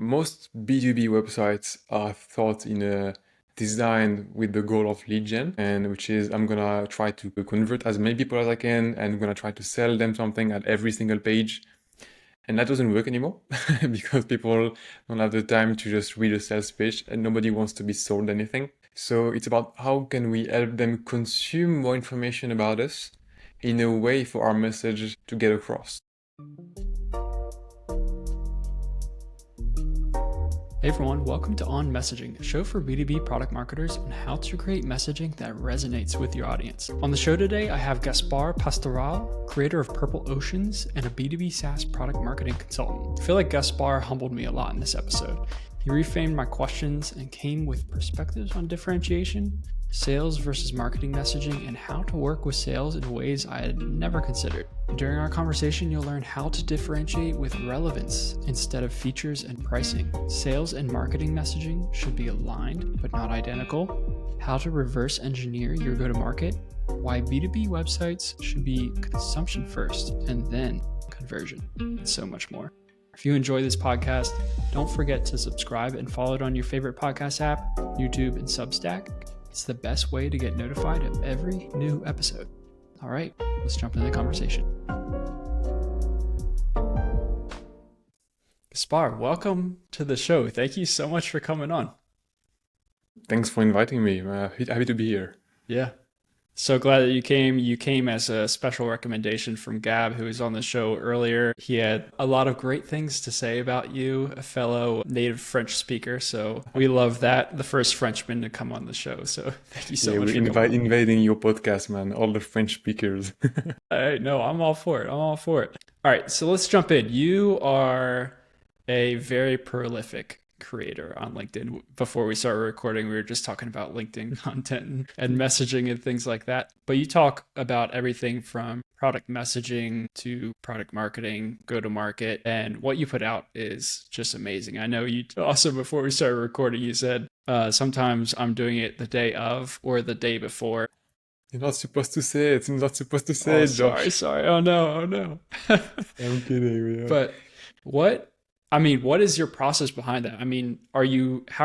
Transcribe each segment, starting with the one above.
most B2B websites are thought in a design with the goal of lead gen, and which is I'm gonna try to convert as many people as I can, and I'm gonna try to sell them something at every single page. And that doesn't work anymore because people don't have the time to just read a sales page and nobody wants to be sold anything. So it's about how can we help them consume more information about us in a way for our message to get across. Hey everyone, welcome to On Messaging, a show for B2B product marketers on how to create messaging that resonates with your audience. On the show today, I have Gaspard Pastural, creator of PurpleOceans and a B2B SaaS product marketing consultant. I feel like Gaspard humbled me a lot in this episode. He reframed my questions and came with perspectives on differentiation, sales versus marketing messaging, and how to work with sales in ways I had never considered. During our conversation, you'll learn how to differentiate with relevance instead of features and pricing. Sales and marketing messaging should be aligned but not identical. How to reverse engineer your go-to-market. Why B2B websites should be consumption first and then conversion, and so much more. If you enjoy this podcast, don't forget to subscribe and follow it on your favorite podcast app, YouTube, and Substack. It's the best way to get notified of every new episode. All right, let's jump into the conversation. Gaspard, welcome to the show. Thank you so much for coming on. Thanks for inviting me. Happy to be here. Yeah. So glad that you came. You came as a special recommendation from Gab, who was on the show earlier. He had a lot of great things to say about you, a fellow native French speaker. So we love that. The first Frenchman to come on the show. So thank you so much. We're invading your podcast, man. All the French speakers. Hey, no, I'm all for it. All right, so let's jump in. You are a very prolific creator on LinkedIn. Before we started recording, we were just talking about LinkedIn content and messaging and things like that. But you talk about everything from product messaging to product marketing, go to market, and what you put out is just amazing. I know you also, before we started recording, you said sometimes I'm doing it the day of or the day before. You're not supposed to say it. You're not supposed to say it, Josh. Sorry. Oh no. I'm kidding. Yeah. But what is your process behind that? I mean, how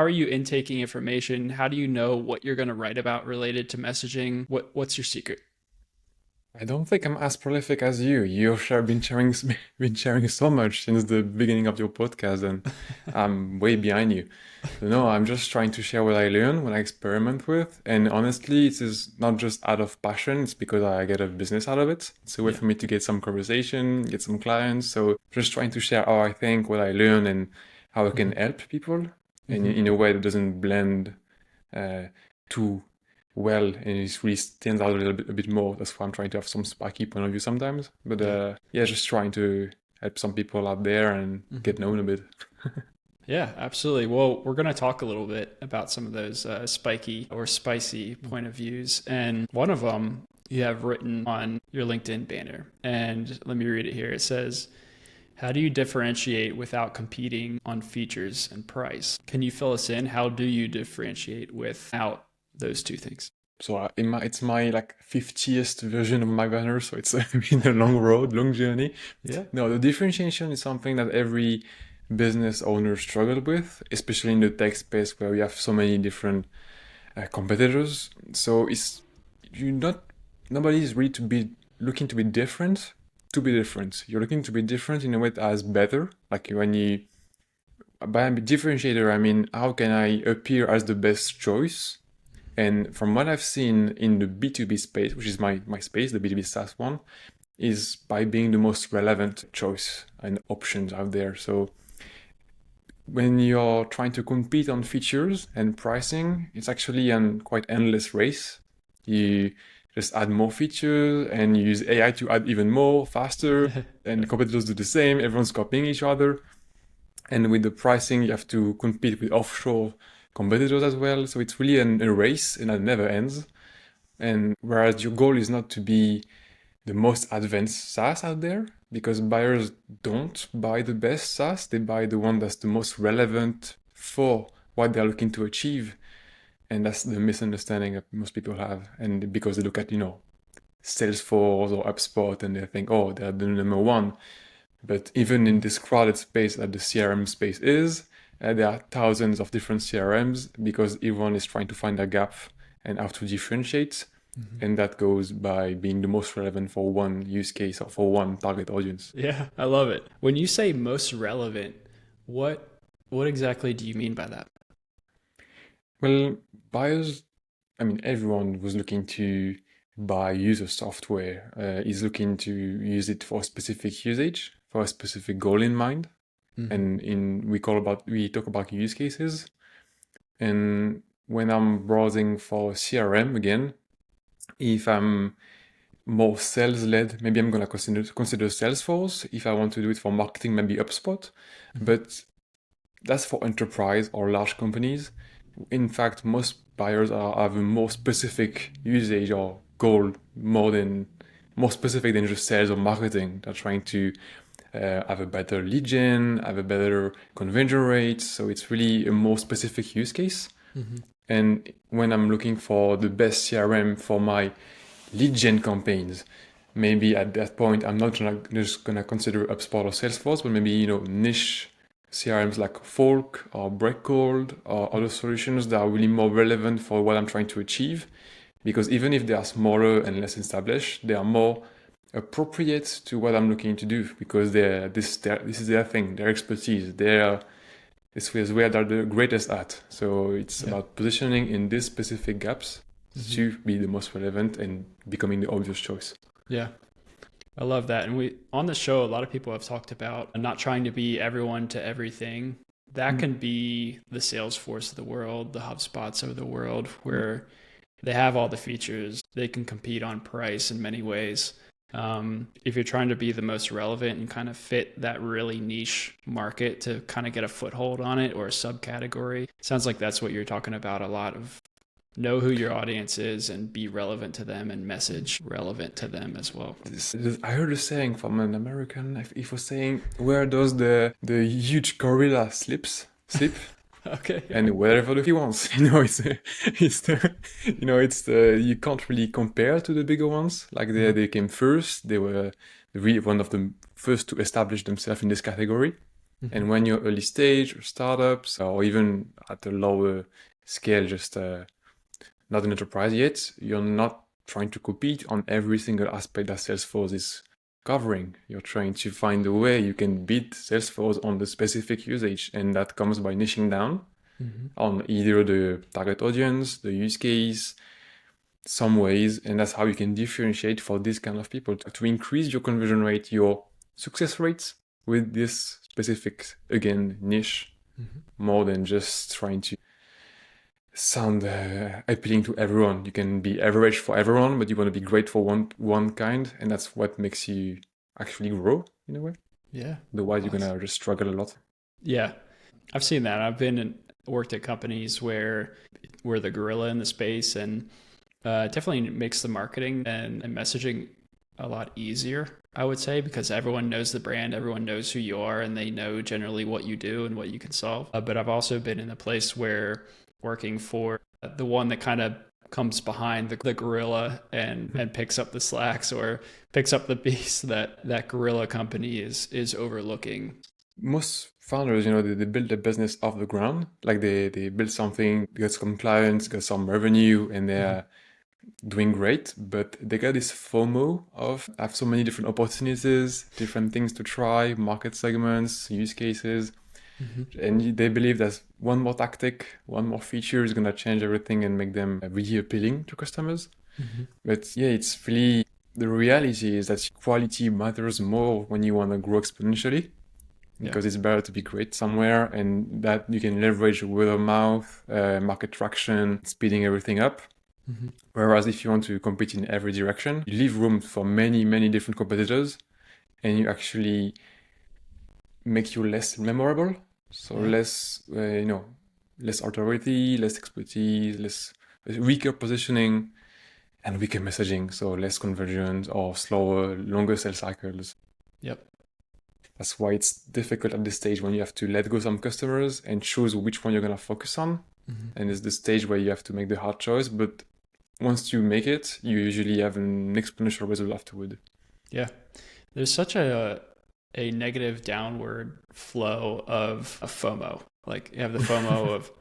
are you intaking information? How do you know what you're going to write about related to messaging? What's your secret? I don't think I'm as prolific as you. You've been sharing so much since the beginning of your podcast, and I'm way behind you. So no, I'm just trying to share what I learn, what I experiment with, and honestly, it is not just out of passion. It's because I get a business out of it. It's a way for me to get some conversation, get some clients. So just trying to share how I think, what I learn, and how I can help people, and in a way that doesn't blend too well, and it really stands out a bit more. That's why I'm trying to have some spiky point of view sometimes. But just trying to help some people out there and get known a bit. Yeah, absolutely. Well, we're going to talk a little bit about some of those spiky or spicy point of views. And one of them you have written on your LinkedIn banner. And let me read it here. It says, how do you differentiate without competing on features and price? Can you fill us in? How do you differentiate without those two things? So it's my 50th version of my banner, so it's been a long journey. Yeah. No, the differentiation is something that every business owner struggles with, especially in the tech space where we have so many different competitors. So nobody is really looking to be different. You're looking to be different in a way that is better. Like by a differentiator, I mean, how can I appear as the best choice? And from what I've seen in the B2B space, which is my space, the B2B SaaS one, is by being the most relevant choice and options out there. So when you're trying to compete on features and pricing, it's actually a quite endless race. You just add more features and you use AI to add even more faster, and competitors do the same. Everyone's copying each other. And with the pricing, you have to compete with offshore competitors as well. So it's really a race, and it never ends. And whereas your goal is not to be the most advanced SaaS out there, because buyers don't buy the best SaaS, they buy the one that's the most relevant for what they're looking to achieve. And that's the misunderstanding that most people have. And because they look at, Salesforce or HubSpot and they think, oh, they're the number one. But even in this crowded space that the CRM space is, There are thousands of different CRMs because everyone is trying to find a gap and how to differentiate. And that goes by being the most relevant for one use case or for one target audience. Yeah, I love it. When you say most relevant, what what exactly do you mean by that? Well, buyers, I mean, everyone was looking to buy user software, is looking to use it for a specific usage, for a specific goal in mind. And we talk about use cases. And when I'm browsing for CRM again, if I'm more sales led, maybe I'm gonna consider Salesforce. If I want to do it for marketing, maybe HubSpot. But that's for enterprise or large companies. In fact, most buyers have a more specific usage or goal, more specific than just sales or marketing. They're trying to have a better lead gen, have a better conversion rate. So it's really a more specific use case. And when I'm looking for the best CRM for my lead gen campaigns, maybe at that point I'm not just gonna consider HubSpot or Salesforce, but maybe niche CRMs like Folk or Breakcold or other solutions that are really more relevant for what I'm trying to achieve. Because even if they are smaller and less established, they are more appropriate to what I'm looking to do because this is their thing, their expertise, this is where they're the greatest at. So it's about positioning in these specific gaps to be the most relevant and becoming the obvious choice. Yeah. I love that. And we on the show, a lot of people have talked about not trying to be everyone to everything. That can be the Salesforce of the world, the HubSpots of the world, where they have all the features. They can compete on price in many ways. If you're trying to be the most relevant and kind of fit that really niche market to kind of get a foothold on it or a subcategory, sounds like that's what you're talking about a lot of. Know who your audience is and be relevant to them and message relevant to them as well. I heard a saying from an American. He was saying, "Where does the huge gorilla sleep?" Okay. And wherever he wants, you can't really compare to the bigger ones. Like they came first. They were really one of the first to establish themselves in this category. And when you're early stage or startups or even at a lower scale, just not an enterprise yet, you're not trying to compete on every single aspect that Salesforce is covering. You're trying to find a way you can beat Salesforce on the specific usage, and that comes by niching down on either the target audience, the use case, some ways, and that's how you can differentiate for this kind of people to increase your conversion rate, your success rates with this specific, again, niche, more than just trying to sound appealing to everyone. You can be average for everyone, but you want to be great for one kind, and that's what makes you actually grow in a way. Yeah. Otherwise, you're gonna just struggle a lot. Yeah, I've seen that. I've worked at companies where we're the gorilla in the space, and definitely makes the marketing and messaging a lot easier, I would say, because everyone knows the brand, everyone knows who you are, and they know generally what you do and what you can solve. But I've also been in a place where working for the one that kind of comes behind the gorilla and picks up the slacks or picks up the beast that gorilla company is overlooking. Most founders, they build a business off the ground. Like they build something, get some clients, get some revenue, and they're doing great. But they got this FOMO of have so many different opportunities, different things to try, market segments, use cases. And they believe that one more tactic, one more feature is going to change everything and make them really appealing to customers. But yeah, it's really, the reality is that quality matters more when you want to grow exponentially, because it's better to be great somewhere, and that you can leverage word of mouth, market traction, speeding everything up. Whereas if you want to compete in every direction, you leave room for many, many different competitors, and you actually make you less memorable. So less, less authority, less expertise, less weaker positioning, and weaker messaging. So less conversions or slower, longer sales cycles. Yep. That's why it's difficult at this stage when you have to let go some customers and choose which one you're going to focus on. And it's the stage where you have to make the hard choice. But once you make it, you usually have an exponential result afterward. Yeah. There's such a negative downward flow of FOMO. Like you have the FOMO of,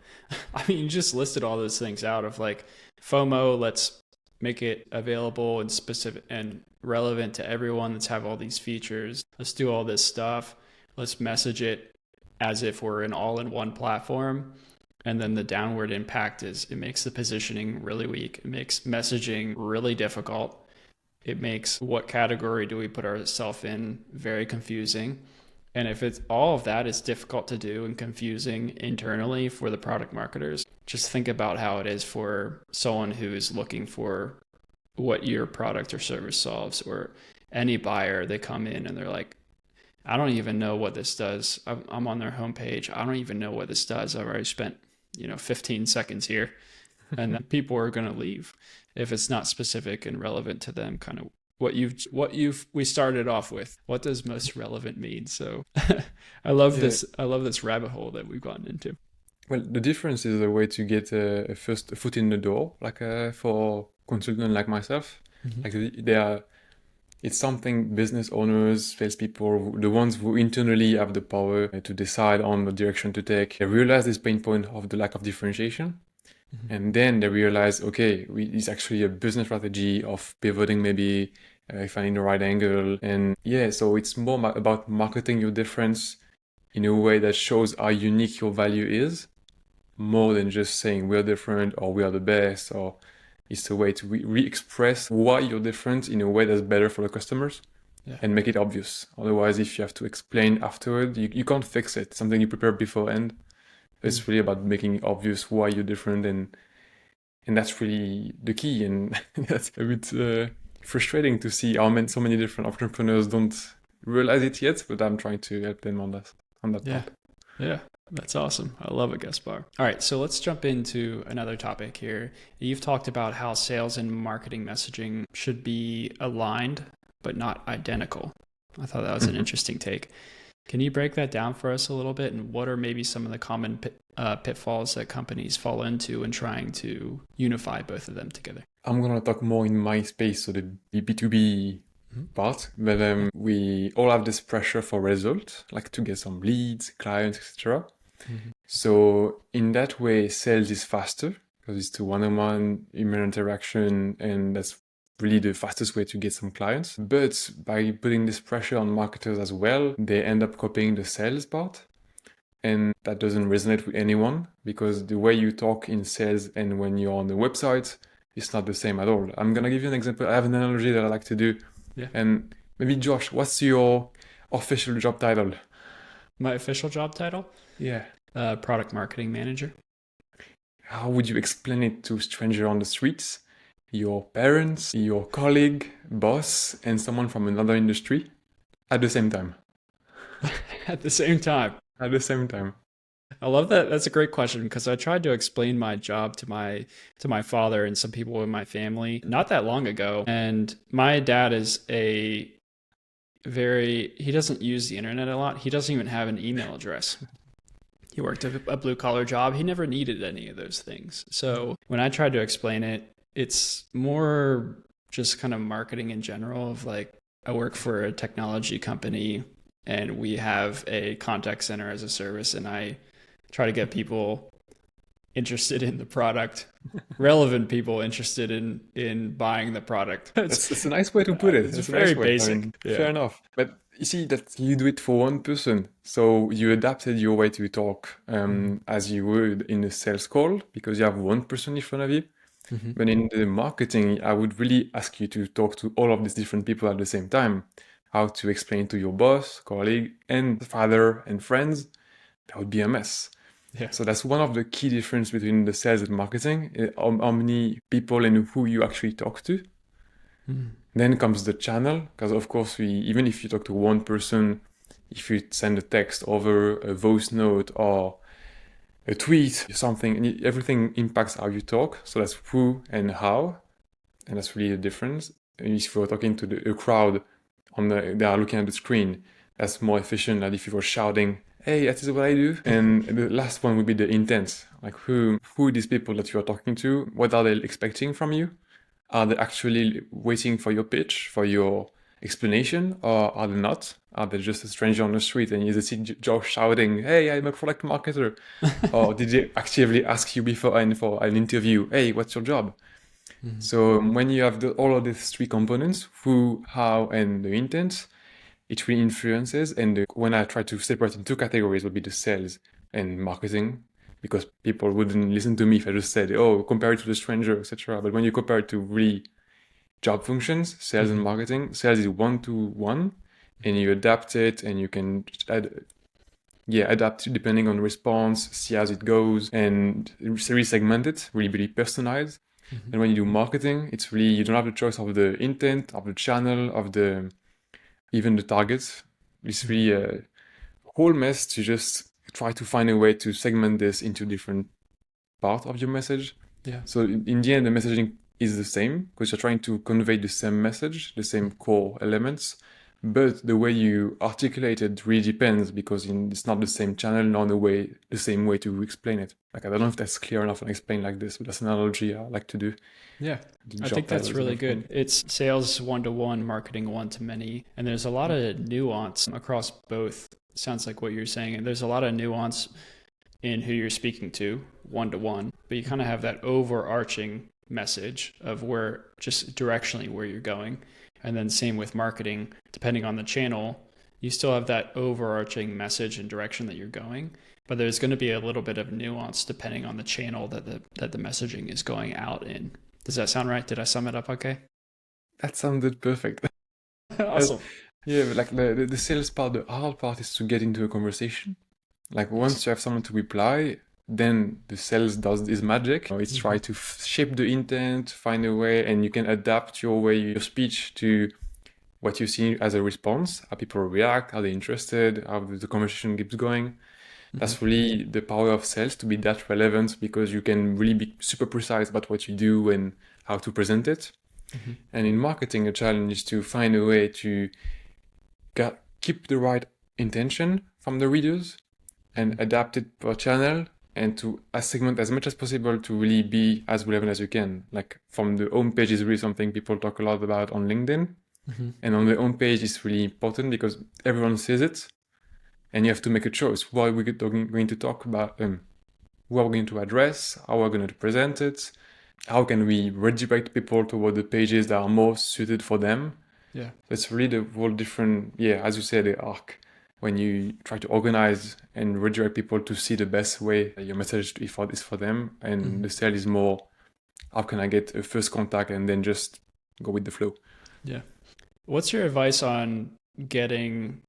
I mean, you just listed all those things out of like FOMO, let's make it available and specific and relevant to everyone. Let's have all these features. Let's do all this stuff. Let's message it as if we're an all-in-one platform. And then the downward impact is it makes the positioning really weak. It makes messaging really difficult. It makes what category do we put ourselves in very confusing. And if it's all of that is difficult to do and confusing internally for the product marketers, just think about how it is for someone who is looking for what your product or service solves, or any buyer. They come in and they're like, I don't even know what this does. I'm on their homepage. I don't even know what this does. I've already spent, 15 seconds here. And then people are going to leave if it's not specific and relevant to them, kind of we started off with. What does most relevant mean? So I love this. I love this rabbit hole that we've gotten into. Well, the difference is a way to get a first foot in the door, like for consultant like myself. Like it's something business owners, salespeople, the ones who internally have the power to decide on the direction to take, they realize this pain point of the lack of differentiation. And then they realize, okay, it's actually a business strategy of pivoting maybe, finding the right angle. And yeah, so it's more about marketing your difference in a way that shows how unique your value is, more than just saying we're different or we are the best, or it's a way to re-express why you're different in a way that's better for the customers. And make it obvious. Otherwise, if you have to explain afterward, you can't fix it. It's something you prepare beforehand. It's really about making it obvious why you're different, and that's really the key. And that's a bit frustrating to see how so many different entrepreneurs don't realize it yet, but I'm trying to help them on that part. Yeah, that's awesome. I love it, Gaspard. All right, so let's jump into another topic here. You've talked about how sales and marketing messaging should be aligned, but not identical. I thought that was an interesting take. Can you break that down for us a little bit? And what are maybe some of the common pitfalls that companies fall into in trying to unify both of them together? I'm going to talk more in my space, so the B2B part, but we all have this pressure for results, like to get some leads, clients, etc. So in that way, sales is faster because it's the one-on-one human interaction, and that's really the fastest way to get some clients. But by putting this pressure on marketers as well, they end up copying the sales part. And that doesn't resonate with anyone, because the way you talk in sales and when you're on the website, it's not the same at all. I'm going to give you an example. I have an analogy that I like to do. Yeah. And maybe Josh, what's your official job title? My official job title? Yeah. Product marketing manager. How would you explain it to a stranger on the streets? Your parents, your colleague, boss, and someone from another industry at the same time? At the same time. At the same time. I love that. That's a great question, because I tried to explain my job to my father and some people in my family not that long ago. And my dad is he doesn't use the internet a lot. He doesn't even have an email address. He worked a blue collar job. He never needed any of those things. So when I tried to explain it, it's more just kind of marketing in general of like, I work for a technology company and we have a contact center as a service, and I try to get people interested in the product, relevant people interested in buying the product. It's a nice way to put it. It's very basic. I mean, Fair enough. But you see that you do it for one person. So you adapted your way to talk as you would in a sales call, because you have one person in front of you. But in the marketing, I would really ask you to talk to all of these different people at the same time. How to explain to your boss, colleague, and father and friends, that would be a mess. Yeah. So that's one of the key difference between the sales and marketing, how many people and who you actually talk to. Then comes the channel, because of course, even if you talk to one person, if you send a text over a voice note or a tweet, something, everything impacts how you talk. So that's who and how, and that's really the difference. If you're talking to a crowd, they are looking at the screen, that's more efficient than if you were shouting, hey, that is what I do. And the last one would be the intent. Like who are these people that you are talking to? What are they expecting from you? Are they actually waiting for your pitch, for your explanation, or are they not? Are they just a stranger on the street and you just see Joe shouting, "Hey, I'm a product marketer," or did they actively ask you beforehand for an interview, "Hey, what's your job?" So when you have all of these three components, who, how, and the intent, it really influences. And when I try to separate in two categories, would be the sales and marketing, because people wouldn't listen to me if I just said, "Oh, compare it to the stranger," etc. But when you compare it to really job functions, sales and marketing, sales is 1-to-1, and you adapt it, and you can adapt depending on response, see as it goes, and really segment it, really personalized. And when you do marketing, it's really, you don't have the choice of the intent, of the channel, of the even the targets. It's really a whole mess to just try to find a way to segment this into different parts of your message. Yeah. So in the end, the messaging is the same because you're trying to convey the same message, the same core elements, but the way you articulate it really depends because it's not the same channel, nor the same way to explain it. Like, I don't know if that's clear enough and explain like this, but that's an analogy I like to do. Yeah, The I job think that's titles and really everything. good. It's sales 1-to-1, marketing 1-to-many, and there's a lot of nuance across both. Sounds like what you're saying, and there's a lot of nuance in who you're speaking to 1-to-1, but you kind of have that overarching message of where just directionally where you're going. And then same with marketing, depending on the channel, you still have that overarching message and direction that you're going, but there's going to be a little bit of nuance depending on the channel that the messaging is going out in. Does that sound right? Did I sum it up okay? That sounded perfect. Awesome. Yeah, but like the sales part, the hard part is to get into a conversation. Like once Yes. you have someone to reply, then the sales does this magic. It's try to shape the intent, find a way, and you can adapt your speech to what you see as a response, how people react, how they're interested, how the conversation keeps going. That's really the power of sales, to be that relevant, because you can really be super precise about what you do and how to present it. And in marketing, a challenge is to find a way to keep the right intention from the readers and adapt it per channel, and to segment as much as possible to really be as relevant as you can. Like, from the home page is really something people talk a lot about on LinkedIn. And on the home page is really important because everyone sees it, and you have to make a choice. Who are we going to talk about? Who are we going to address? How are we going to present it? How can we redirect people toward the pages that are most suited for them? Yeah. It's really the whole different, as you said, the arc. When you try to organize and redirect people to see the best way your message is for them, and the sale is more, how can I get a first contact and then just go with the flow. Yeah. What's your advice on getting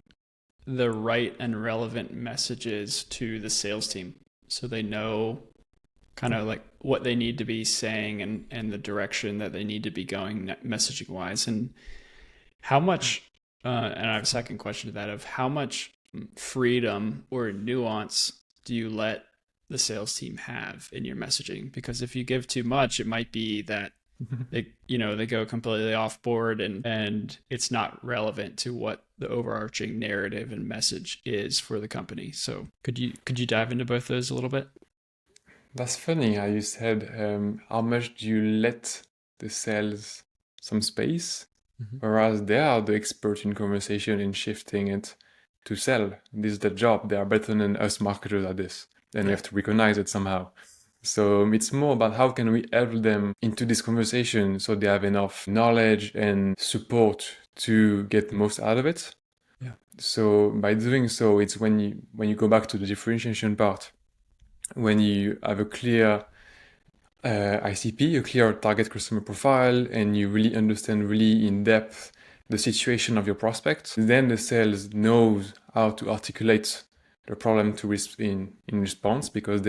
the right and relevant messages to the sales team so they know kind of like what they need to be saying and the direction that they need to be going messaging wise? And how much, and I have a second question to that, of how much freedom or nuance do you let the sales team have in your messaging? Because if you give too much, it might be that they go completely off board and it's not relevant to what the overarching narrative and message is for the company. So could you dive into both those a little bit? That's funny how you said, how much do you let the sales some space, whereas they are the expert in conversation in shifting it to sell. This is their job. They are better than us marketers at this. Then we have to recognize it somehow. So it's more about how can we help them into this conversation so they have enough knowledge and support to get most out of it. Yeah. So by doing so, it's when you go back to the differentiation part, when you have a clear ICP, a clear target customer profile, and you really understand really in depth the situation of your prospect, then the sales knows how to articulate the problem in response, because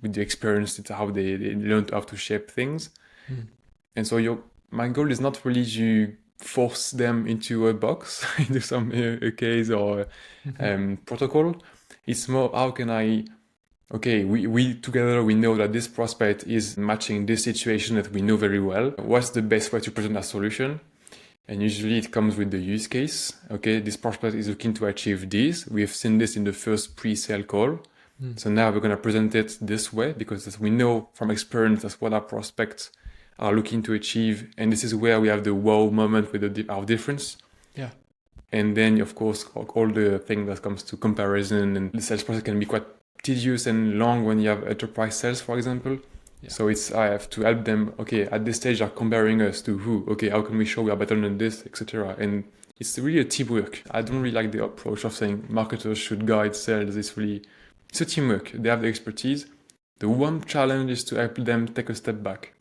with the experience, it's how they learn how to shape things. And so my goal is not really to force them into a box, into some a case or protocol. It's more, how can we together, we know that this prospect is matching this situation that we know very well. What's the best way to present a solution? And usually it comes with the use case. Okay, this prospect is looking to achieve this. We have seen this in the first pre-sale call. So now we're going to present it this way, because as we know from experience, that's what our prospects are looking to achieve. And this is where we have the wow moment with our difference. Yeah. And then, of course, all the thing that comes to comparison, and the sales process can be quite tedious and long when you have enterprise sales, for example. Yeah. So I have to help them. Okay, at this stage, they're comparing us to who? Okay, how can we show we are better than this, etc. And it's really a teamwork. I don't really like the approach of saying marketers should guide sales. It's a teamwork. They have the expertise. The one challenge is to help them take a step back.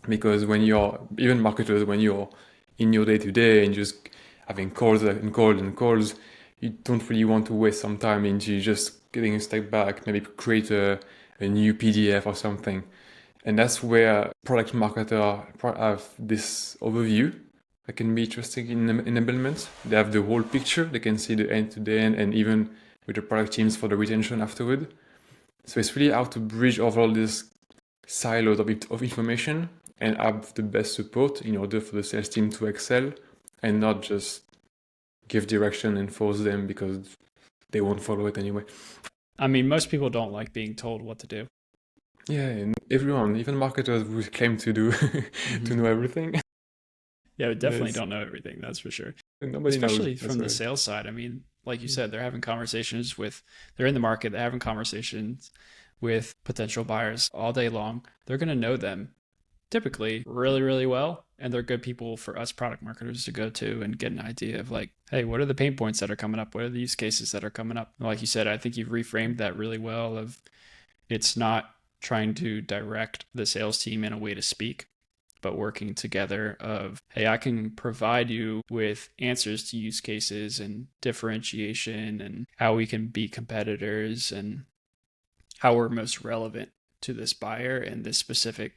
Because when even marketers, when you're in your day-to-day and just having calls and calls and calls, you don't really want to waste some time into just getting a step back, maybe create a new PDF or something. And that's where product marketers have this overview that can be interesting in enablement. They have the whole picture. They can see the end-to-end and even with the product teams for the retention afterward. So it's really how to bridge over all these silos of information and have the best support in order for the sales team to excel and not just give direction and force them because they won't follow it anyway. I mean, most people don't like being told what to do. Yeah, and everyone, even marketers who claim to do to know everything. Yeah, we definitely don't know everything, that's for sure. Nobody Especially knows. from the sales side. I mean, like you said, they're having conversations they're in the market, they're having conversations with potential buyers all day long. They're going to know them typically really, really well. And they're good people for us product marketers to go to and get an idea of like, hey, what are the pain points that are coming up? What are the use cases that are coming up? And like you said, I think you've reframed that really well of it's not trying to direct the sales team in a way to speak, but working together of, hey, I can provide you with answers to use cases and differentiation and how we can be competitors and how we're most relevant to this buyer and this specific,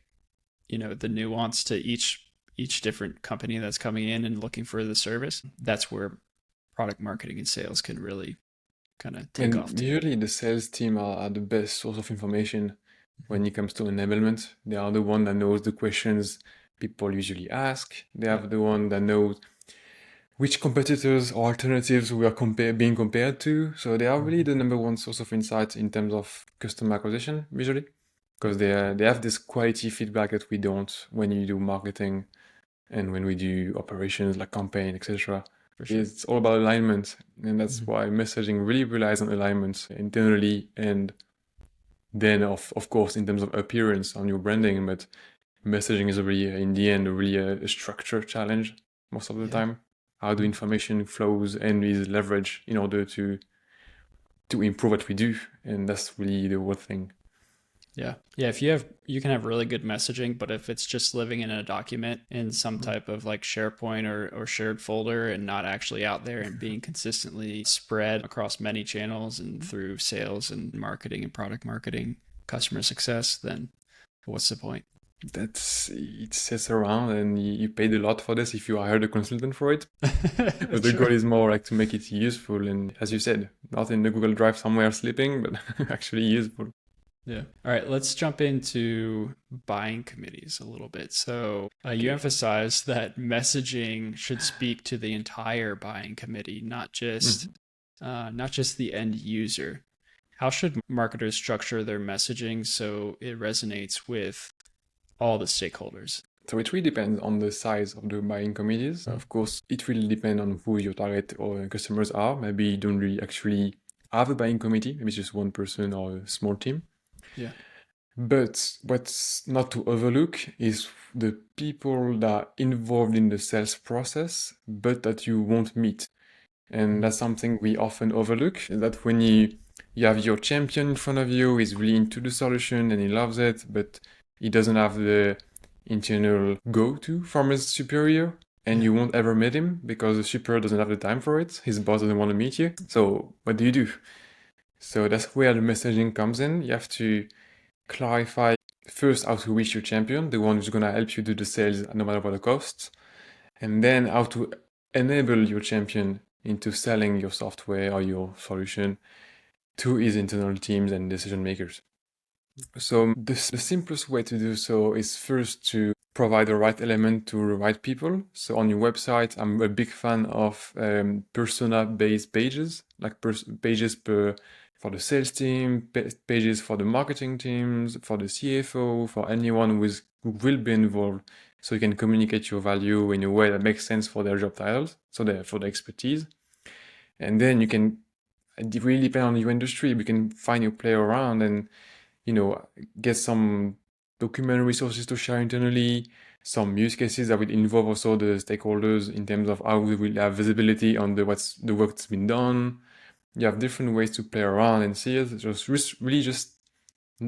the nuance to each different company that's coming in and looking for the service. That's where product marketing and sales can really kind of take off. Usually the sales team are the best source of information when it comes to enablement. They are the one that knows the questions people usually ask. They have the one that knows which competitors or alternatives we are being compared to. So they are really the number one source of insight in terms of customer acquisition, usually, because they have this quality feedback that we don't when you do marketing and when we do operations like campaign, etc. Sure. It's all about alignment, and that's why messaging really relies on alignment internally, and then of course in terms of appearance on your branding. But messaging is really, in the end, really a structure challenge most of the time. How do information flows and is leveraged in order to improve what we do, and that's really the whole thing. Yeah. If you can have really good messaging, but if it's just living in a document in some type of like SharePoint or shared folder and not actually out there and being consistently spread across many channels and through sales and marketing and product marketing, customer success, then what's the point? It sits around and you paid a lot for this if you hired a consultant for it. But the goal is more like to make it useful and, as you said, not in the Google Drive somewhere sleeping, but actually useful. Yeah. All right. Let's jump into buying committees a little bit. So you emphasize that messaging should speak to the entire buying committee, not just the end user. How should marketers structure their messaging so it resonates with all the stakeholders? So it really depends on the size of the buying committees. Of course, it will depend on who your target or customers are. Maybe you don't really actually have a buying committee. Maybe it's just one person or a small team. Yeah. But what's not to overlook is the people that are involved in the sales process, but that you won't meet. And that's something we often overlook, that when you have your champion in front of you, he's really into the solution and he loves it, but he doesn't have the internal go-to from his superior, and you won't ever meet him because the superior doesn't have the time for it. His boss doesn't want to meet you. So what do you do? So that's where the messaging comes in. You have to clarify first how to reach your champion, the one who's going to help you do the sales no matter what the cost, and then how to enable your champion into selling your software or your solution to his internal teams and decision makers. So the simplest way to do so is first to provide the right element to the right people. So on your website, I'm a big fan of persona-based pages, like pages for for the sales team, pages for the marketing teams, for the CFO, for anyone who will be involved. So you can communicate your value in a way that makes sense for their job titles, for the expertise. And then you can, it really depend on your industry. You can find your play around and, get some document resources to share internally, some use cases that will involve also the stakeholders in terms of how we will have visibility on the work that's been done. You have different ways to play around and see it. Just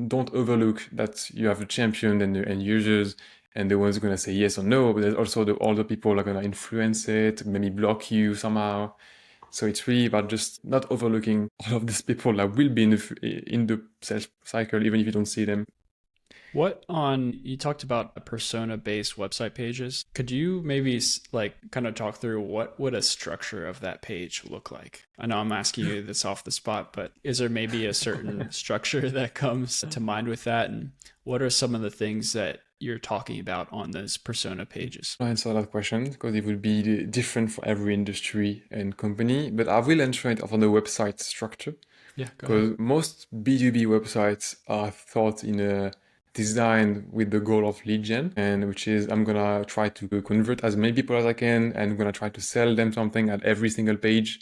don't overlook that you have a champion and the end users and the ones who are going to say yes or no, but there's also the older people who are going to influence it, maybe block you somehow. So it's really about just not overlooking all of these people that will be in the sales cycle, even if you don't see them. You talked about persona-based website pages. Could you maybe kind of talk through what would a structure of that page look like? I know I'm asking you this off the spot, but is there maybe a certain structure that comes to mind with that? And what are some of the things that you're talking about on those persona pages? I'll answer that question because it will be different for every industry and company, but I will answer it on the website structure. Yeah, go ahead. Because most B2B websites are thought in a designed with the goal of lead gen, and which is I'm gonna try to convert as many people as I can, and I'm gonna try to sell them something at every single page.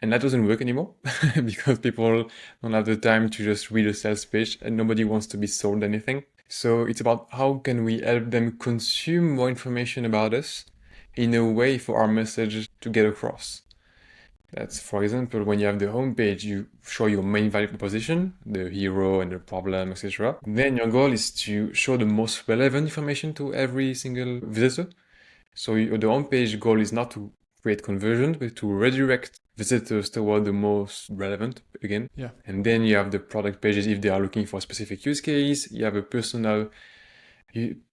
And that doesn't work anymore because people don't have the time to just read a sales page and nobody wants to be sold anything. So it's about how can we help them consume more information about us in a way for our message to get across. That's, for example, when you have the homepage, you show your main value proposition, the hero and the problem, etc. Then your goal is to show the most relevant information to every single visitor. So the homepage goal is not to create conversion, but to redirect visitors toward the most relevant again. Yeah. And then you have the product pages if they are looking for a specific use case. You have a personal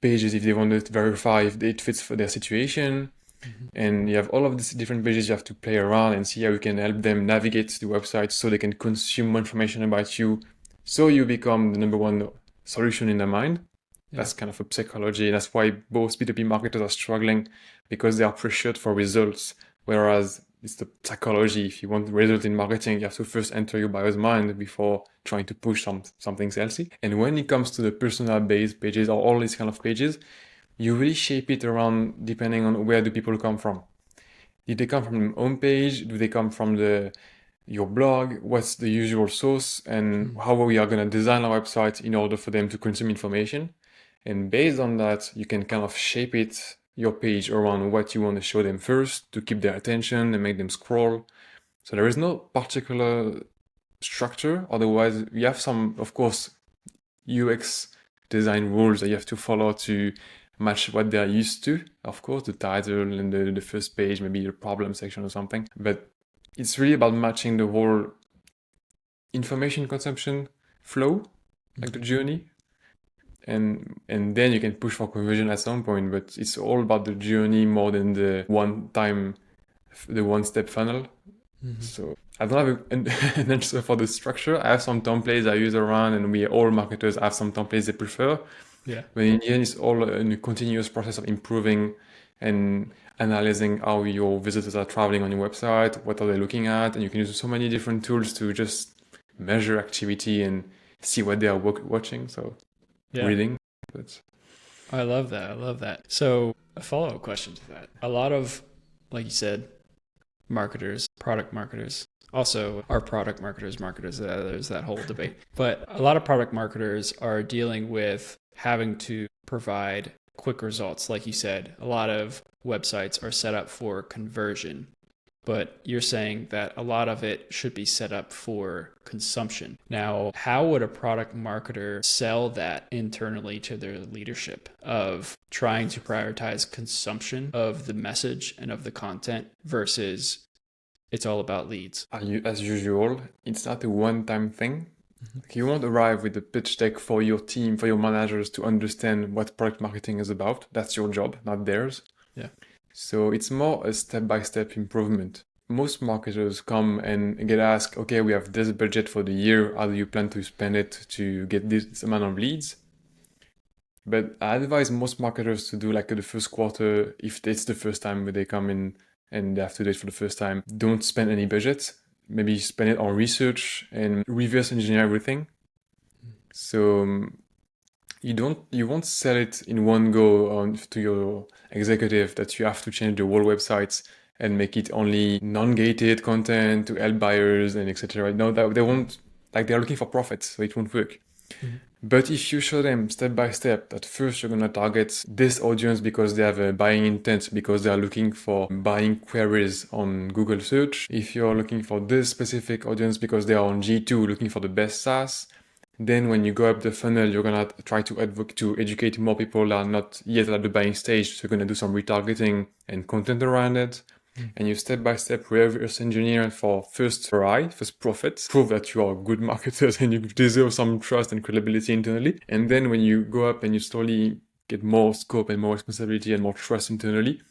pages if they want to verify if it fits for their situation. And you have all of these different pages you have to play around and see how you can help them navigate the website so they can consume more information about you, so you become the number one solution in their mind. Yeah. That's kind of a psychology. That's why both B2B marketers are struggling, because they are pressured for results, whereas it's the psychology. If you want results in marketing, you have to first enter your buyer's mind before trying to push something salesy. And when it comes to the personal-based pages or all these kind of pages, you really shape it around depending on where do people come from. Did they come from the homepage? Do they come from your blog? What's the usual source? And how we are going to design our website in order for them to consume information? And based on that, you can kind of shape your page around what you want to show them first to keep their attention and make them scroll. So there is no particular structure. Otherwise, you have some, of course, UX design rules that you have to follow to match what they're used to. Of course, the title and the first page, maybe the problem section or something. But it's really about matching the whole information consumption flow, like the journey. And then you can push for conversion at some point, but it's all about the journey more than the one-step funnel. So I don't have an answer for the structure. I have some templates I use around, and all marketers have some templates they prefer. Yeah. But in the end, it's all a continuous process of improving and analyzing how your visitors are traveling on your website, what are they looking at, and you can use so many different tools to just measure activity and see what they are watching. So reading. I love that. So a follow-up question to that. A lot of, like you said, marketers, product marketers, also our product marketers, there's that whole debate. But a lot of product marketers are dealing with having to provide quick results. Like you said, a lot of websites are set up for conversion, but you're saying that a lot of it should be set up for consumption. Now, how would a product marketer sell that internally to their leadership of trying to prioritize consumption of the message and of the content versus it's all about leads? As usual, it's not a one-time thing. You won't arrive with a pitch deck for your team, for your managers to understand what product marketing is about. That's your job, not theirs. Yeah. So it's more a step-by-step improvement. Most marketers come and get asked, okay, we have this budget for the year. How do you plan to spend it to get this amount of leads? But I advise most marketers to do like the first quarter, if it's the first time they come in and they have to do it for the first time, don't spend any budget. maybe spend it on research and reverse engineer everything. So you won't sell it in one go to your executive that you have to change the whole website and make it only non-gated content to help buyers and etc. No, that they won't, like, they're looking for profits, so it won't work. But if you show them step by step that first you're gonna target this audience because they have a buying intent, because they are looking for buying queries on Google search, if you're looking for this specific audience because they are on G2 looking for the best SaaS, then when you go up the funnel, you're gonna try to educate more people that are not yet at the buying stage. So you're gonna do some retargeting and content around it. And you step by step reverse engineer for first ROI, first profit, prove that you are good marketers and you deserve some trust and credibility internally. And then when you go up and you slowly get more scope and more responsibility and more trust internally,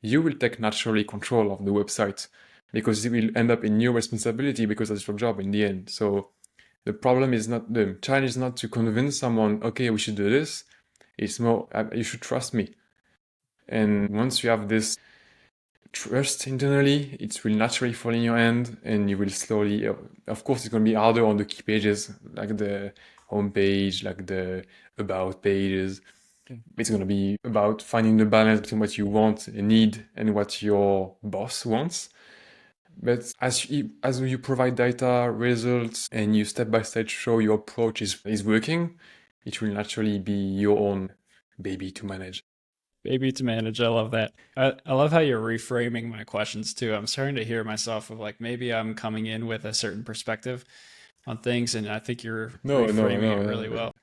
you will take naturally control of the website because it will end up in your responsibility because that's your job in the end. So the challenge is not to convince someone, okay, we should do this. It's more, you should trust me. And once you have this trust internally, it will naturally fall in your hand and you will slowly, of course, it's going to be harder on the key pages, like the homepage, like the about pages. It's going to be about finding the balance between what you want and need and what your boss wants. But as you provide data, results, and you step by step show your approach is working, it will naturally be your own baby to manage. Baby to manage. I love that. I love how you're reframing my questions too. I'm starting to hear myself of like maybe I'm coming in with a certain perspective on things, and I think you're No, no, reframing it no, really no. well.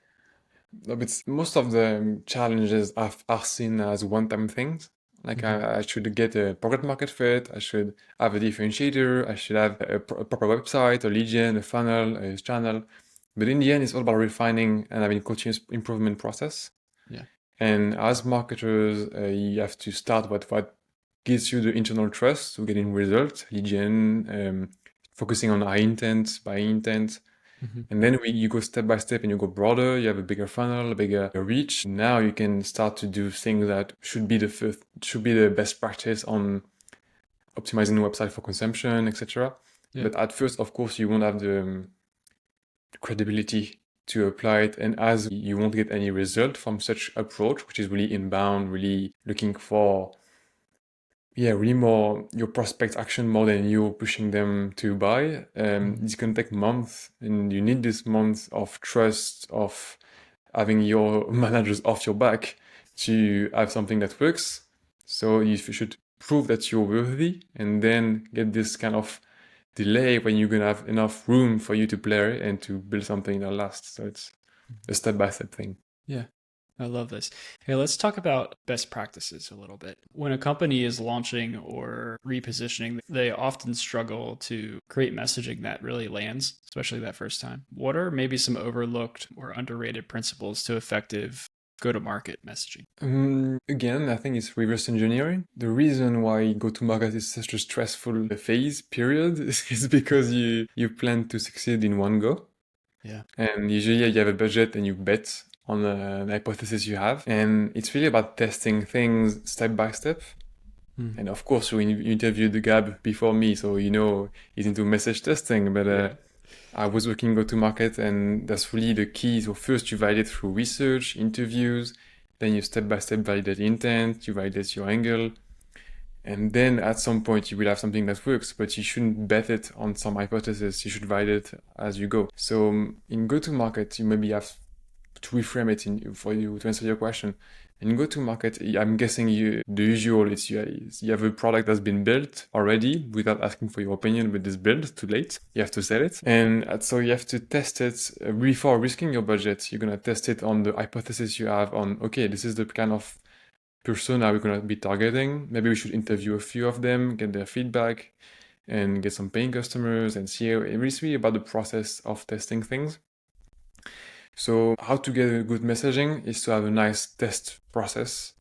No, but most of the challenges are seen as one-time things. Like Hmm. I should get a product market fit, I should have a differentiator, I should have a proper website, a lead gen, a funnel, a channel. But in the end, it's all about refining and having continuous improvement process. Yeah. And as marketers, you have to start with what gives you the internal trust to getting results, lead gen, focusing on high intent, buy intent. Hmm. And then you go step by step and you go broader, you have a bigger funnel, a bigger reach. Now you can start to do things that should be the best practice on optimizing the website for consumption, etc. Yeah. But at first, of course, you won't have the credibility to apply it. And as you won't get any result from such approach, which is really inbound, really looking for, yeah, really more your prospect action more than you pushing them to buy. It's gonna take months, and you need this month of trust, of having your managers off your back to have something that works. So you should prove that you're worthy, and then get this kind of delay when you're gonna have enough room for you to play and to build something that lasts. So it's a step-by-step thing. Yeah. I love this. Hey, let's talk about best practices a little bit. When a company is launching or repositioning, they often struggle to create messaging that really lands, especially that first time. What are maybe some overlooked or underrated principles to effective go-to-market messaging? Again, I think it's reverse engineering. The reason why go-to-market is such a stressful phase period is because you plan to succeed in one go. Yeah. And usually you have a budget and you bet on an hypothesis you have. And it's really about testing things step by step. And of course, you interviewed the Gab before me, so you know he's into message testing. But Yeah. I was working go-to-market, and that's really the key. So first you validate through research, interviews, then you step by step validate intent, you validate your angle. And then at some point you will have something that works, but you shouldn't bet it on some hypothesis. You should validate it as you go. So in go-to-market, you maybe have to reframe it for you to answer your question. In go-to-market, I'm guessing the usual is you have a product that's been built already without asking for your opinion, but it's built too late. You have to sell it. And so you have to test it before risking your budget. You're going to test it on the hypothesis you have on, okay, this is the kind of persona we're going to be targeting. Maybe we should interview a few of them, get their feedback, and get some paying customers and see. It's really about the process of testing things. So how to get a good messaging is to have a nice test process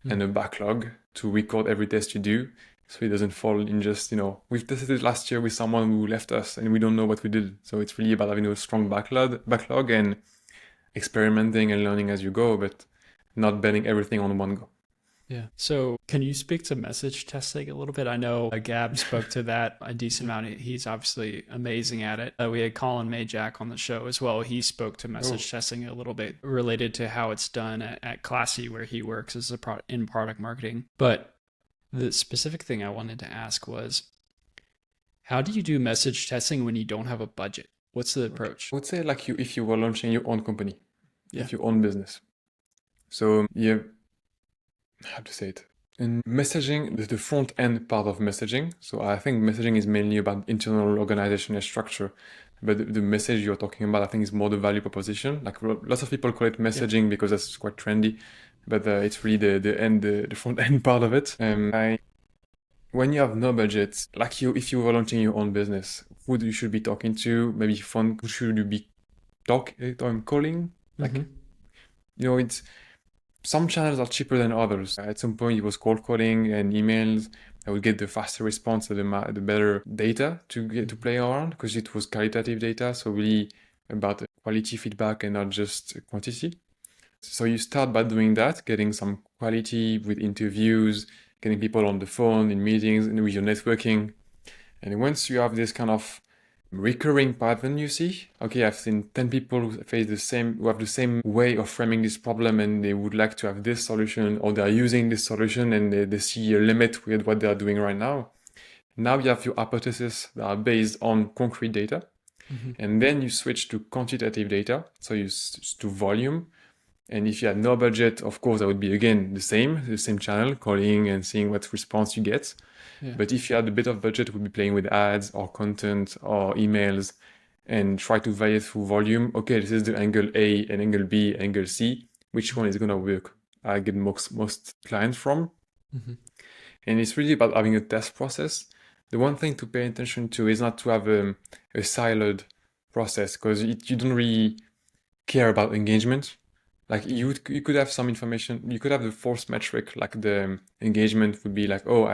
and a backlog to record every test you do, so it doesn't fall in just, we've tested it last year with someone who left us and we don't know what we did. So it's really about having a strong backlog and experimenting and learning as you go, but not betting everything on one go. Yeah. So, can you speak to message testing a little bit? I know Gab spoke to that a decent amount. He's obviously amazing at it. We had Colin Majak on the show as well. He spoke to Oh, message testing a little bit related to how it's done at Classy, where he works as in product marketing. But the specific thing I wanted to ask was, how do you do message testing when you don't have a budget? What's the okay. approach? I would say like you if you were launching your own company, Yeah. if you own business. So yeah, how to say it? In messaging, the front end part of messaging. So I think messaging is mainly about internal organization and structure. But the message you're talking about, I think, is more the value proposition. Like lots of people call it Yeah. messaging because that's quite trendy, but it's really the front end part of it. When you have no budget, like if you were launching your own business, who you should be talking to? Maybe phone. Who should you be calling? Like Mm-hmm. it's some channels are cheaper than others. At some point, it was cold calling and emails. I would get the faster response and the better data to get to play around because it was qualitative data, so really about quality feedback and not just quantity. So you start by doing that, getting some quality with interviews, getting people on the phone in meetings and with your networking. And once you have this kind of recurring pattern, you see, okay, I've seen 10 people who have the same way of framing this problem and they would like to have this solution or they're using this solution and they see a limit with what they're doing right now. Now you have your hypotheses that are based on concrete data. Mm-hmm. And then you switch to quantitative data, so to volume. And if you had no budget, of course, that would be again the same channel, calling and seeing what response you get. Yeah. But if you had a bit of budget, we'd be playing with ads or content or emails and try to vary through volume. Okay, this is the angle A and angle B, angle C. Which one is going to work? I get most clients from. Mm-hmm. And it's really about having a test process. The one thing to pay attention to is not to have a siloed process because you don't really care about engagement. Like you could have some information, you could have the force metric, like the engagement would be like, oh,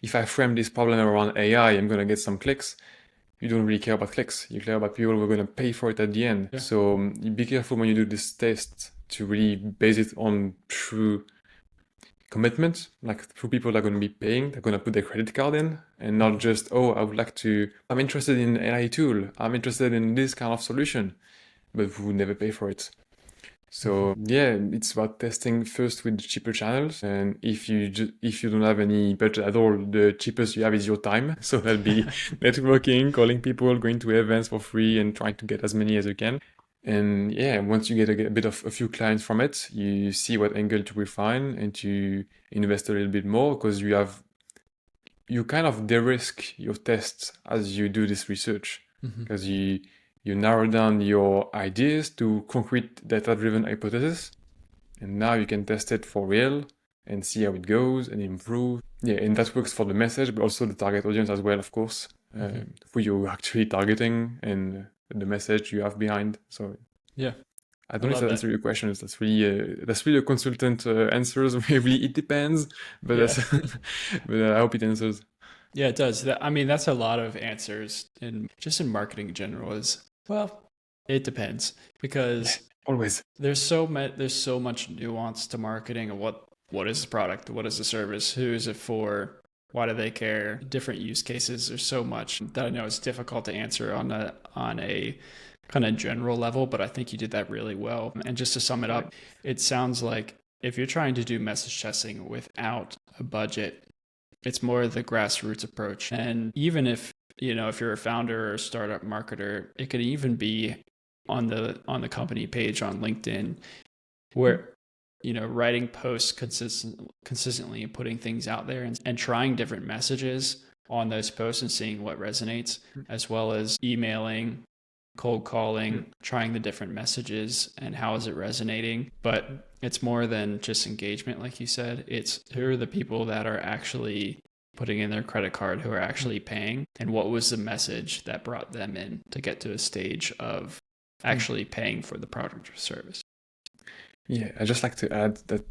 if I frame this problem around AI, I'm going to get some clicks. You don't really care about clicks. You care about people who are going to pay for it at the end. Yeah. So you be careful when you do this test to really base it on true commitment, like through people that are going to be paying, they're going to put their credit card in and not just, oh, I'm interested in an AI tool. I'm interested in this kind of solution, but who never pay for it. So yeah, it's about testing first with the cheaper channels, and if you don't have any budget at all, the cheapest you have is your time. So that'll be networking, calling people, going to events for free, and trying to get as many as you can. And yeah, once you get a few clients from it, you see what angle to refine and to invest a little bit more because you kind of de-risk your tests as you do this research because you narrow down your ideas to concrete data-driven hypotheses, and now you can test it for real and see how it goes and improve. Yeah, and that works for the message, but also the target audience as well, of course, who you're actually targeting and the message you have behind. So Yeah. I don't know if love that answers your questions. That's really a consultant answers. Maybe it depends, but Yeah. but I hope it answers. Yeah, it does. I mean, that's a lot of answers in just in marketing in general is, well, it depends because Always. there's so much nuance to marketing and what is the product, what is the service, who is it for, why do they care, different use cases. There's so much that I know it's difficult to answer on a kind of general level, but I think you did that really well. And just to sum it up, it sounds like if you're trying to do message testing without a budget, it's more the grassroots approach. And even if you're a founder or a startup marketer, it could even be on the company page on LinkedIn where writing posts consistently and putting things out there and trying different messages on those posts and seeing what resonates, as well as emailing, cold calling, trying the different messages and how is it resonating. But it's more than just engagement, like you said. It's who are the people that are actually putting in their credit card, who are actually paying, and what was the message that brought them in to get to a stage of actually paying for the product or service. Yeah, I just like to add that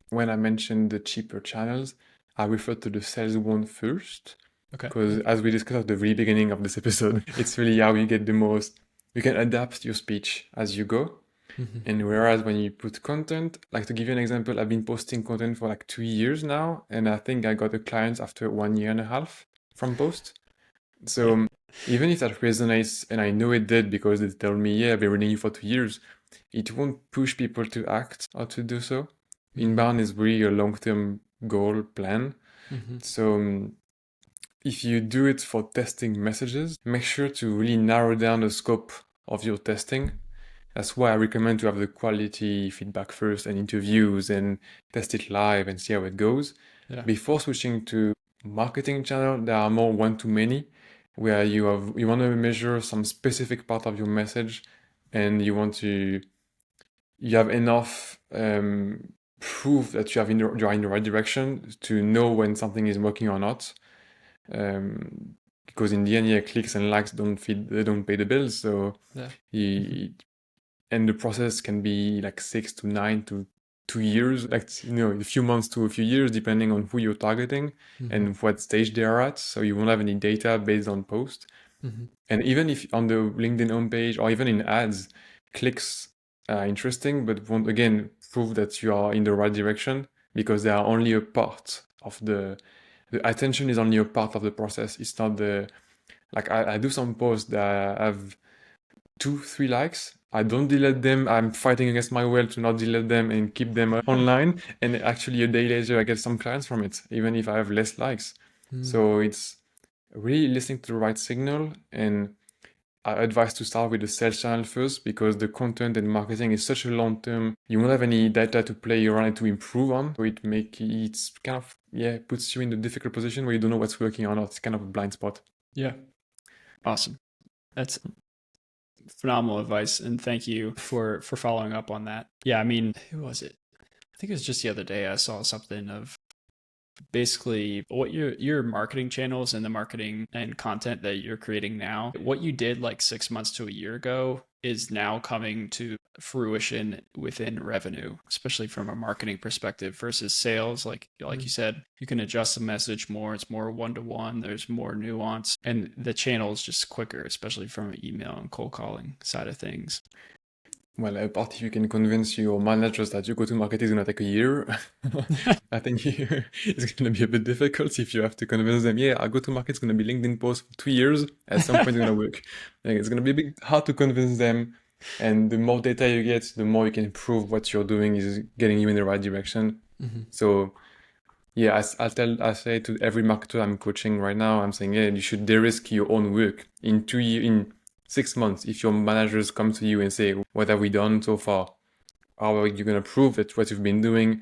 when I mentioned the cheaper channels, I refer to the sales one first. Okay. Because as we discussed at the very beginning of this episode, it's really how you get the most. You can adapt your speech as you go. Mm-hmm. And whereas when you put content, like to give you an example, I've been posting content for like 2 years now, and I think I got a client after 1 year and a half from post. So even if that resonates, and I know it did because they told me, yeah, I've been reading you for 2 years, it won't push people to act or to do so. Mm-hmm. Inbound is really a long-term goal plan. Mm-hmm. So if you do it for testing messages, make sure to really narrow down the scope of your testing. That's why I recommend to have the quality feedback first and interviews and test it live and see how it goes. Yeah. Before switching to marketing channel, there are more one-to-many where you want to measure some specific part of your message and you have enough proof that you're in the right direction to know when something is working or not. Because in the end, yeah, clicks and likes they don't pay the bills. So Yeah. you, and the process can be like 6 to 9 to 2 years, like a few months to a few years, depending on who you're targeting Mm-hmm. and what stage they are at. So you won't have any data based on post. Mm-hmm. And even if on the LinkedIn homepage or even in ads, clicks are interesting, but won't again prove that you are in the right direction because they are only a part of the attention is only a part of the process. It's not like I do some posts that have 2, 3 likes. I don't delete them. I'm fighting against my will to not delete them and keep them online. And actually, a day later, I get some clients from it, even if I have less likes. Mm. So it's really listening to the right signal. And I advise to start with the sales channel first because the content and marketing is such a long term. You won't have any data to play around and to improve on. So it's kind of puts you in the difficult position where you don't know what's working or not. It's kind of a blind spot. Yeah. Awesome. That's phenomenal advice, and thank you for following up on that. Yeah, I mean, who was it? I think it was just the other day I saw something of basically what your marketing channels and the marketing and content that you're creating now, what you did like 6 months to a year ago is now coming to fruition within revenue, especially from a marketing perspective versus sales. Like you said, you can adjust the message more. It's more one-to-one. There's more nuance, and the channel is just quicker, especially from an email and cold calling side of things. Well, apart if you can convince your managers that your go-to-market is going to take a year, I think it's going to be a bit difficult if you have to convince them, yeah, our go-to-market is going to be LinkedIn post for 2 years. At some point, it's going to work. Like, it's going to be a bit hard to convince them. And the more data you get, the more you can prove what you're doing is getting you in the right direction. Mhm. So, yeah, I say to every marketer I'm coaching right now, I'm saying, yeah, you should de-risk your own work in 2 years, in 6 months. If your managers come to you and say, what have we done so far? How are you going to prove that what you've been doing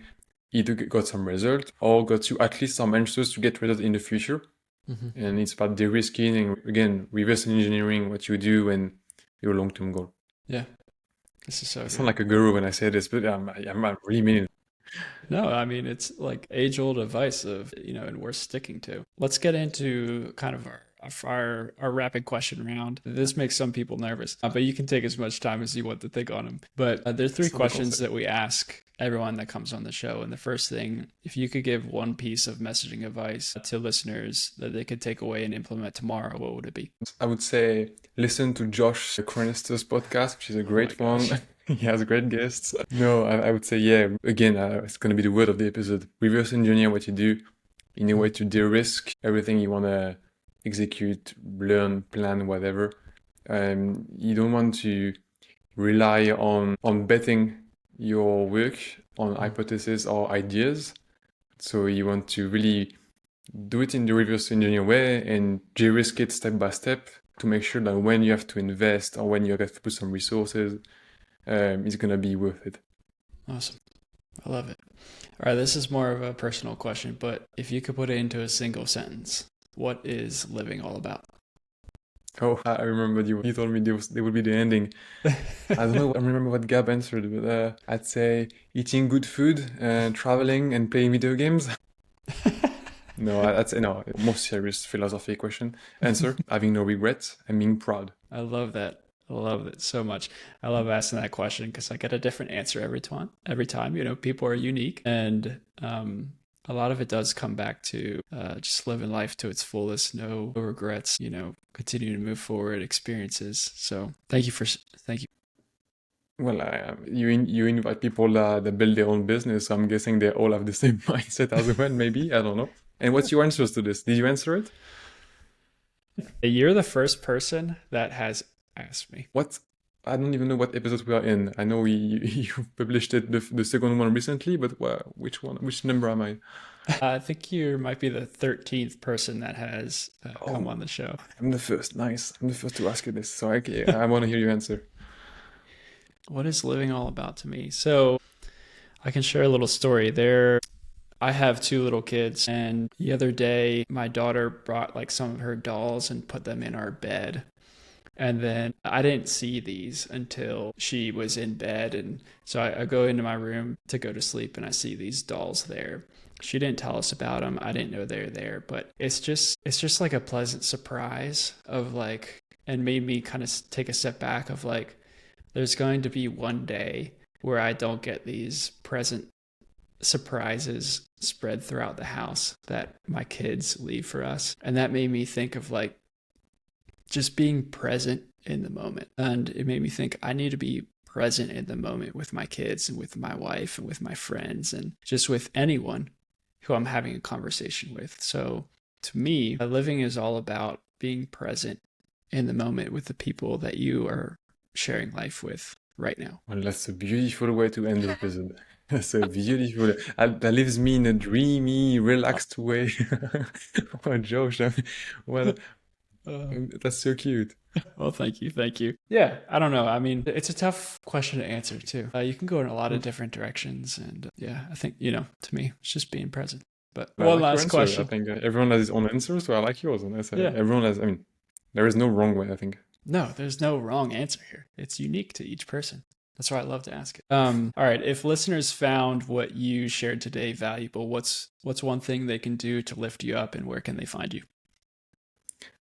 either got some result or got you at least some answers to get results in the future? Mhm. And it's about de-risking and again, reverse engineering what you do and your long-term goal. Yeah, this is so I good. sound like a guru when I say this, but I really mean it. No, I mean, it's like age old advice of, and worth sticking to. Let's get into kind of our rapid question round. This makes some people nervous, but you can take as much time as you want to think on them. But there are three That's not the questions concept. that we ask everyone that comes on the show. And the first thing, if you could give one piece of messaging advice to listeners that they could take away and implement tomorrow, what would it be? I would say listen to Josh Cronister's podcast, which is a Oh my great one. gosh. He has great guests. No, I would say, yeah, again, it's going to be the word of the episode. Reverse engineer what you do in a way to de-risk everything you want to execute, learn, plan, whatever. You don't want to rely on betting your work on hypotheses or ideas. So you want to really do it in the reverse engineer way and de-risk it step by step to make sure that when you have to invest or when you have to put some resources, it's going to be worth it. Awesome. I love it. All right, this is more of a personal question, but if you could put it into a single sentence, what is living all about? Oh, I remember you told me there would be the ending. I don't know, I remember what Gab answered, but I'd say eating good food, traveling and playing video games. No, that's no, more serious philosophy question. Answer, having no regrets and being proud. I love that. I love it so much. I love asking that question because I get a different answer every time. Every time, people are unique, and a lot of it does come back to just living life to its fullest, no regrets. Continue to move forward, experiences. So thank you. Well, you invite people that build their own business, so I'm guessing they all have the same mindset as well, maybe. I don't know. And what's your answers to this? Did you answer it? You're the first person that has asked me. What? I don't even know what episode we are in. I know you published it the second one recently, but which one? Which number am I? I think you might be the 13th person that has come on the show. I'm the first. Nice. I'm the first to ask you this. So I want to hear your answer. What is living all about to me? So I can share a little story there. I have 2 little kids, and the other day my daughter brought like some of her dolls and put them in our bed. And then I didn't see these until she was in bed. And so I go into my room to go to sleep and I see these dolls there. She didn't tell us about them. I didn't know they're there, but it's just like a pleasant surprise of like, and made me kind of take a step back of like, there's going to be one day where I don't get these present surprises spread throughout the house that my kids leave for us. And that made me think of like, just being present in the moment. And it made me think I need to be present in the moment with my kids and with my wife and with my friends and just with anyone who I'm having a conversation with. So to me, living is all about being present in the moment with the people that you are sharing life with right now. Well, that's a beautiful way to end the episode. That's a beautiful. That leaves me in a dreamy, relaxed way. Oh, Josh. Well, that's so cute. Well, thank you. Thank you. Yeah, I don't know. I mean, it's a tough question to answer too. You can go in a lot of different directions. And yeah, I think, to me, it's just being present. But I one like your last answer. question. I think everyone has his own answer, so I like yours. And Yeah. everyone has, I mean, there is no wrong way, I think. No, there's no wrong answer here. It's unique to each person. That's why I love to ask it. All right. If listeners found what you shared today valuable, what's one thing they can do to lift you up, and where can they find you?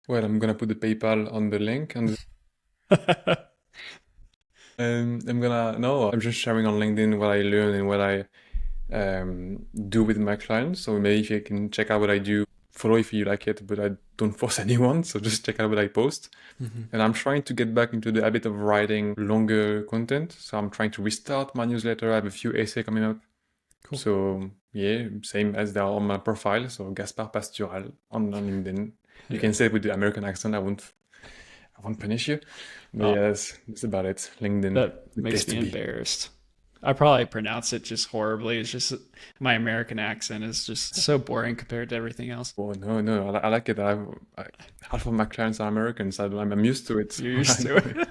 Well, I'm gonna put the PayPal on the link, and I'm just sharing on LinkedIn what I learn and what I do with my clients. So maybe if you can check out what I do, follow if you like it, but I don't force anyone. So just check out what I post. And I'm trying to get back into the habit of writing longer content. So I'm trying to restart my newsletter. I have a few essays coming out. Cool. So yeah, same as they are on my profile. So Gaspard Pastural on LinkedIn. You can say it with the American accent. I won't punish you. But yes, that's about it. LinkedIn. That makes me embarrassed. I probably pronounce it just horribly. It's just my American accent is just so boring compared to everything else. Oh no, I like it. Half of my clients are Americans. I'm used to it. You're used to it.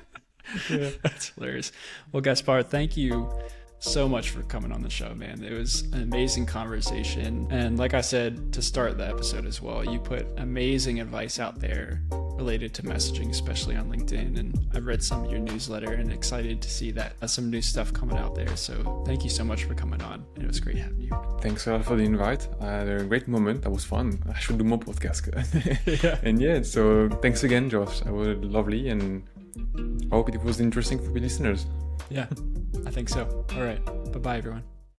Yeah, that's hilarious. Well, Gaspard, thank you so much for coming on the show, man. It was an amazing conversation. And like I said to start the episode as well, you put amazing advice out there related to messaging, especially on LinkedIn. And I've read some of your newsletter and excited to see that some new stuff coming out there. So thank you so much for coming on. It was great having you. Thanks a lot for the invite. I had a great moment. That was fun. I should do more podcasts. Yeah. And yeah, so thanks again, Josh. It was lovely, and I hope it was interesting for the listeners. Yeah, I think so. All right. Bye-bye, everyone.